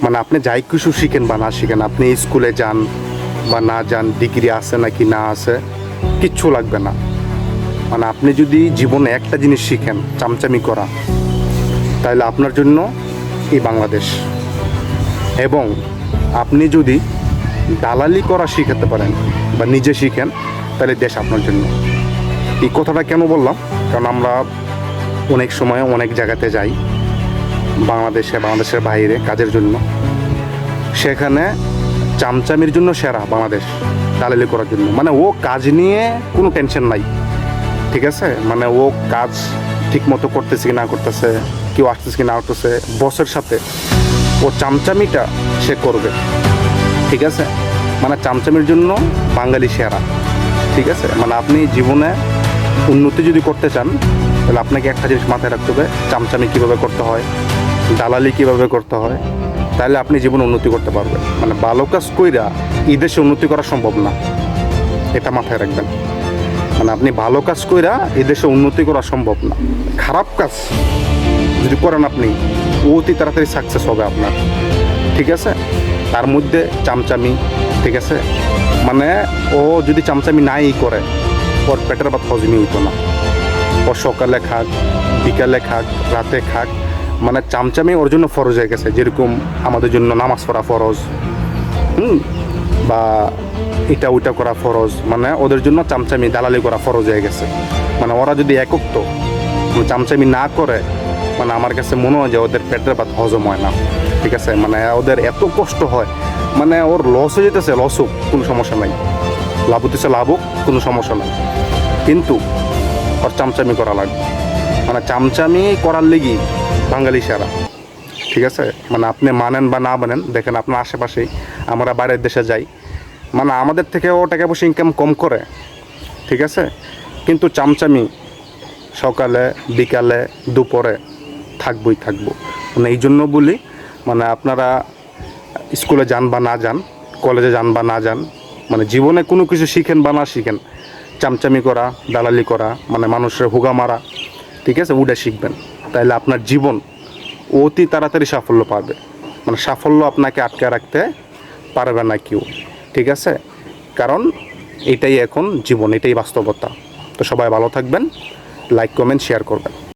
মানে আপনি যাই কিছু শিখেন বা না শিখেন, আপনি স্কুলে যান বা না যান, ডিগ্রি আছে নাকি না আছে, কিচ্ছু লাগবে না। মানে আপনি যদি জীবনে একটা জিনিস শিখেন, চামচামি করা, তাহলে আপনার জন্য এই বাংলাদেশ। এবং আপনি যদি দালালি করা শিখাতে পারেন বা নিজে শিখেন, তাহলে দেশ আপনার জন্য। এই কথাটা কেন বললাম? কারণ আমরা অনেক সময় অনেক জায়গাতে যাই, বাংলাদেশের বাইরে কাজের জন্য। সেখানে চামচামির জন্য সেরা বাংলাদেশ, দালালি করার জন্য। মানে ও কাজ নিয়ে কোনো টেনশন নাই, ঠিক আছে? মানে ও কাজ ঠিক মতো করতেছে কি না করতেছে, কেউ আসতেছে কি না আসতেছে, বসের সাথে ও চামচামিটা সে করবে, ঠিক আছে? মানে চামচামির জন্য বাঙালি সেরা, ঠিক আছে? মানে আপনি জীবনে উন্নতি যদি করতে চান, তাহলে আপনাকে একটা জিনিস মাথায় রাখতে হবে, চামচামি কীভাবে করতে হয়, দালালি কীভাবে করতে হয়, তাহলে আপনি জীবনে উন্নতি করতে পারবেন। মানে ভালো কাজ কইরা এই দেশে উন্নতি করা সম্ভব না, এটা মাথায় রাখবেন। মানে আপনি ভালো কাজ কইরা এই দেশে উন্নতি করা সম্ভব না। খারাপ কাজ যদি করেন আপনি, অতি তাড়াতাড়ি সাকসেস হবে আপনার, ঠিক আছে? তার মধ্যে চামচামি, ঠিক আছে? মানে ও যদি চামচামি নাই করে, ওর পেটের ভাত হজমি হইতো না। ও সকালে খাক, বিকালে খাক, রাতে খাক, মানে চামচামি ওর জন্য ফরজ হয়ে গেছে। যেরকম আমাদের জন্য নামাজ পড়া ফরজ, বা এটা ওইটা করা ফরজ, মানে ওদের জন্য চামচামি দালালি করা ফরজ হয়ে গেছে। মানে ওরা যদি একত্র চামচামি না করে, মানে আমার কাছে মনে হয় যে ওদের পেটের ভাত হজম হয় না, ঠিক আছে? মানে ওদের এত কষ্ট হয়, মানে ওর লস হয়ে যেতেছে, লস হোক কোনো সমস্যা নাই, লাভ হতেছে লাভ হোক কোনো সমস্যা নাই, কিন্তু ওর চামচামি করা লাগবে। মানে চামচামি করার লেগি বাঙালি সেরা, ঠিক আছে? মানে আপনি মানেন বা না মানেন, দেখেন আপনার আশেপাশেই আমরা বাইরের দেশে যাই, মানে আমাদের থেকেও টাকা পয়সা ইনকাম কম করে, ঠিক আছে? কিন্তু চামচামি সকালে বিকালে দুপুরে থাকবো। মানে এই জন্য বলি, মানে আপনারা স্কুলে যান বা না যান, কলেজে যান বা না যান, মানে জীবনে কোনো কিছু শিখেন বা না শিখেন, চামচামি করা, দালালি করা, মানে মানুষের হুগা মারা, ঠিক আছে, ওটা শিখবেন। তাহলে আপনার জীবন অতি তাড়াতাড়ি সাফল্য পাবে। মানে সাফল্য আপনাকে আটকে রাখতে পারবে না কেউ, ঠিক আছে? কারণ এটাই এখন জীবন, এটাই বাস্তবতা। তো সবাই ভালো থাকবেন, লাইক কমেন্ট শেয়ার করবেন।